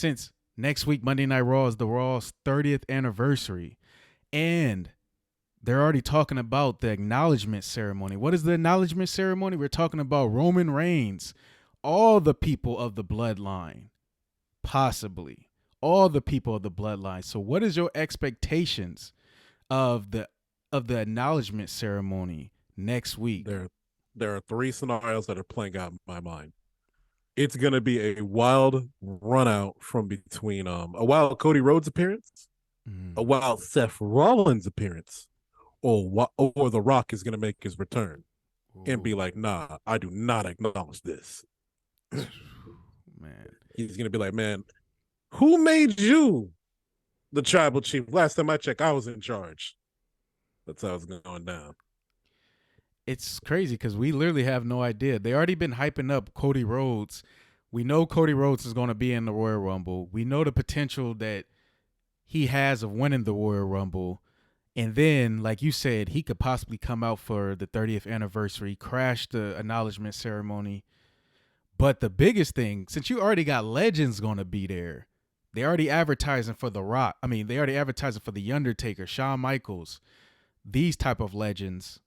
since next week, Monday Night Raw is the Raw's 30th anniversary. And they're already talking about the acknowledgement ceremony. What is the acknowledgement ceremony? We're talking about Roman Reigns, all the people of the bloodline, possibly all the people of the bloodline. So, what is your expectations of the acknowledgement ceremony next week? There are three scenarios that are playing out in my mind. It's gonna be a wild run out from between a wild Cody Rhodes appearance, a wild Seth Rollins appearance, or The Rock is gonna make his return and be like, nah, I do not acknowledge this. Man, he's gonna be like, man, who made you the tribal chief? Last time I checked, I was in charge. That's how it's going down. it's crazy because we literally have no idea. They already been hyping up Cody Rhodes. We know Cody Rhodes is going to be in the Royal Rumble. We know the potential that he has of winning the Royal Rumble. And then, like you said, he could possibly come out for the 30th anniversary, crash the acknowledgement ceremony. But the biggest thing, since you already got legends going to be there, they already advertising for The Rock. I mean, they already advertising for The Undertaker, Shawn Michaels, these type of legends.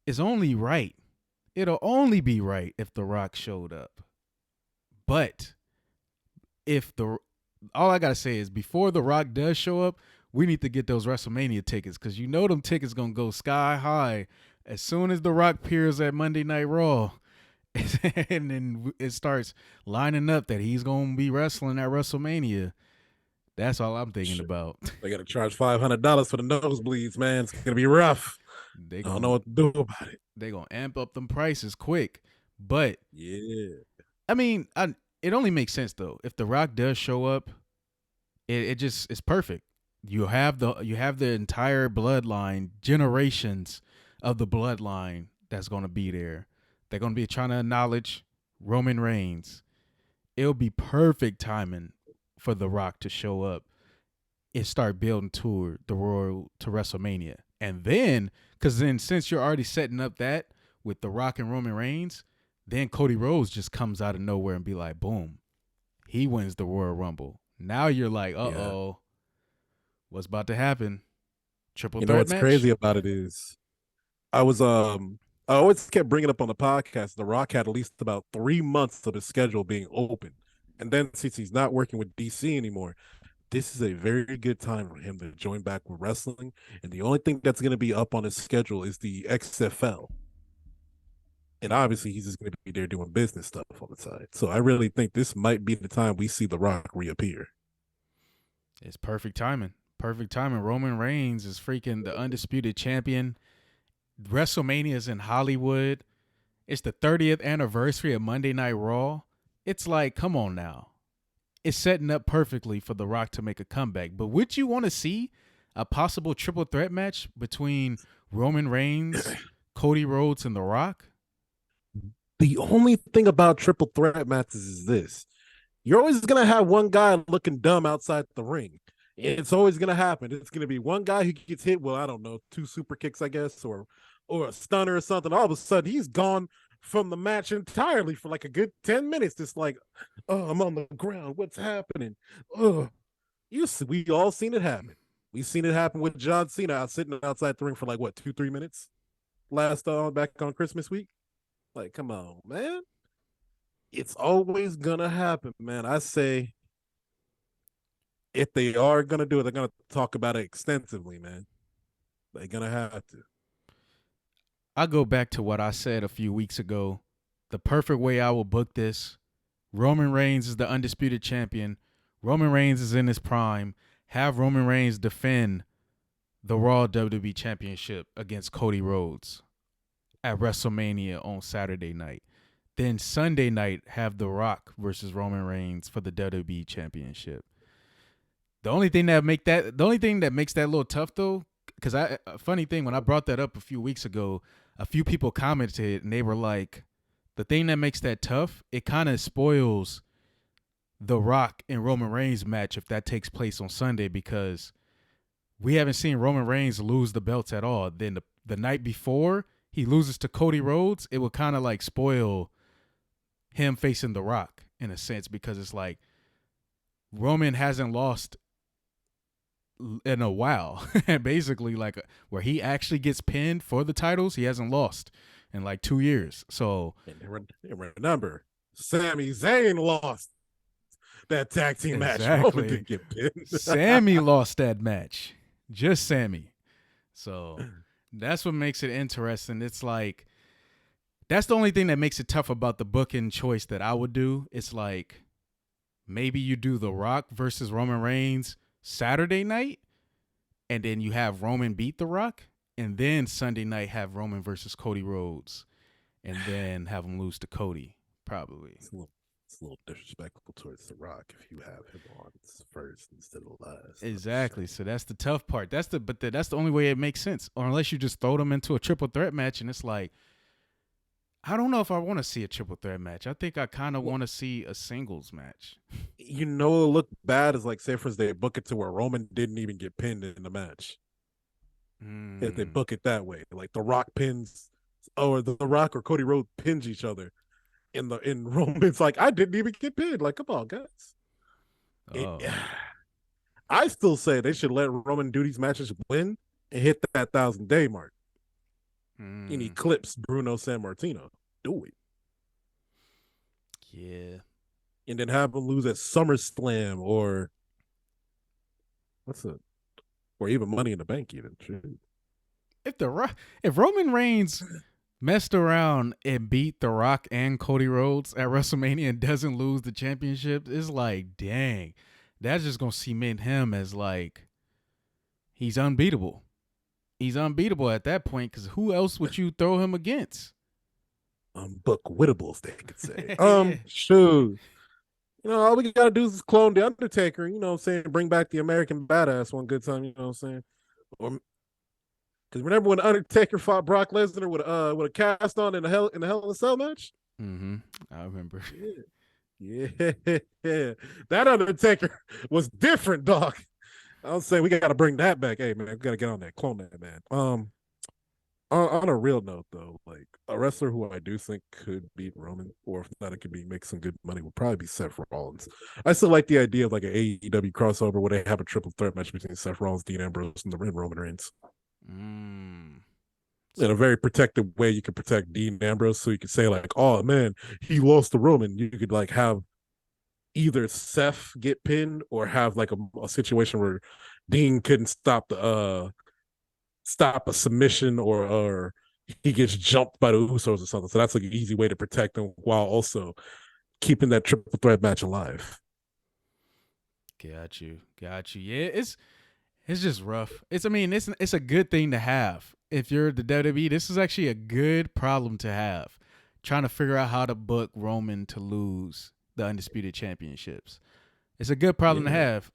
It's only right. It'll only be right if The Rock showed up. But if all I gotta say is before The Rock does show up, we need to get those WrestleMania tickets because you know them tickets gonna go sky high as soon as The Rock appears at Monday Night Raw. And then it starts lining up that he's gonna be wrestling at WrestleMania. That's all I'm thinking about. They got to charge $500 for the nosebleeds, man. It's gonna be rough. I don't know what to do about it. They gonna amp up them prices quick, but yeah, I mean, it only makes sense though. If The Rock does show up, it's perfect. You have the entire bloodline, generations of the bloodline that's gonna be there. They're gonna be trying to acknowledge Roman Reigns. It'll be perfect timing for The Rock to show up and start building toward the Royal to WrestleMania. And then, because then since you're already setting up that with The Rock and Roman Reigns, then Cody Rhodes just comes out of nowhere and be like, boom, he wins the Royal Rumble. Now you're like, uh-oh, what's about to happen? Triple threat match? What's crazy about it is I always kept bringing up on the podcast, The Rock had at least about 3 months of his schedule being open. And then since he's not working with DC anymore, this is a very good time for him to join back with wrestling. And the only thing that's going to be up on his schedule is the XFL. And obviously, he's just going to be there doing business stuff on the side. So I really think this might be the time we see The Rock reappear. It's perfect timing. Perfect timing. Roman Reigns is freaking the undisputed champion. WrestleMania is in Hollywood. It's the 30th anniversary of Monday Night Raw. It's like, come on now. It's setting up perfectly for The Rock to make a comeback. But would you want to see a possible triple threat match between Roman Reigns, Cody Rhodes, and The Rock? The only thing about triple threat matches is this. You're always going to have one guy looking dumb outside the ring. It's always going to happen. It's going to be one guy who gets hit, well, I don't know, 2 super kicks, I guess, or a stunner or something. All of a sudden, he's gone from the match entirely for like a good 10 minutes. Just like, oh, I'm on the ground. What's happening? Oh, we all seen it happen. We've seen it happen with John Cena sitting outside the ring for like, what, 2-3 minutes? Last back on Christmas week? Like, come on, man. It's always going to happen, man. I say, if they are going to do it, they're going to talk about it extensively, man. They're going to have to. I go back to what I said a few weeks ago. The perfect way I will book this, Roman Reigns is the undisputed champion. Roman Reigns is in his prime. Have Roman Reigns defend the Raw WWE Championship against Cody Rhodes at WrestleMania on Saturday night. Then Sunday night, have The Rock versus Roman Reigns for the WWE Championship. The only thing that makes that a little tough though, because a funny thing, when I brought that up a few weeks ago, a few people commented and they were like, the thing that makes that tough, it kind of spoils The Rock and Roman Reigns match if that takes place on Sunday, because we haven't seen Roman Reigns lose the belts at all. Then the night before he loses to Cody Rhodes, it will kind of like spoil him facing The Rock in a sense, because it's like Roman hasn't lost in a while. Basically, like where he actually gets pinned for the titles, he hasn't lost in like 2 years. So And remember, Sami Zayn lost that tag team match. Roman exactly, didn't get pinned. Sammy lost that match, just Sammy. So that's what makes it interesting. It's like that's the only thing that makes it tough about the booking choice that I would do. It's like maybe you do The Rock versus Roman Reigns Saturday night, and then you have Roman beat The Rock, and then Sunday night have Roman versus Cody Rhodes, and then have him lose to Cody, probably. It's a little disrespectful towards The Rock if you have him on first instead of last. Exactly. So that's the tough part. That's the only way it makes sense. Or unless you just throw them into a triple threat match, and it's like, I don't know if I want to see a triple threat match. I think I kind of want to see a singles match. It'll look bad as like say for instance they book it to where Roman didn't even get pinned in the match. If they book it that way, like The Rock pins, or the Rock or Cody Rhodes pins each other in Roman's like I didn't even get pinned. Like, come on, guys. Oh. I still say they should let Roman do these matches, win, and hit that 1,000-day mark. And eclipse Bruno Sammartino. Do it. Yeah. And then have him lose at SummerSlam or or even Money in the Bank even. Shoot. If Roman Reigns messed around and beat The Rock and Cody Rhodes at WrestleMania and doesn't lose the championship, it's like, dang, that's just gonna cement him as like he's unbeatable. He's unbeatable at that point because who else would you throw him against? Book Wittables, they could say. Yeah. Shoot. All we gotta do is clone the Undertaker, you know what I'm saying? Bring back the American Badass one good time, you know what I'm saying? Because remember when Undertaker fought Brock Lesnar with a cast on in the Hell in a Cell match? I remember. Yeah. That Undertaker was different, dog. I'll say we gotta bring that back. Hey man, we gotta get on that, clone that man. On a real note though, like a wrestler who I do think could beat Roman, or if not, it could make some good money, would probably be Seth Rollins. I still like the idea of like an AEW crossover where they have a triple threat match between Seth Rollins, Dean Ambrose, and Roman Reigns. In a very protective way, you can protect Dean Ambrose, so you could say like, "Oh man, he lost to Roman." You could like have either Seth get pinned or have like a situation where Dean couldn't stop a submission, or he gets jumped by the Usos or something. So that's like an easy way to protect him while also keeping that triple threat match alive. Got you. Yeah, it's just rough. It's a good thing to have. If you're the WWE, this is actually a good problem to have. Trying to figure out how to book Roman to lose the Undisputed Championships. It's a good problem to have.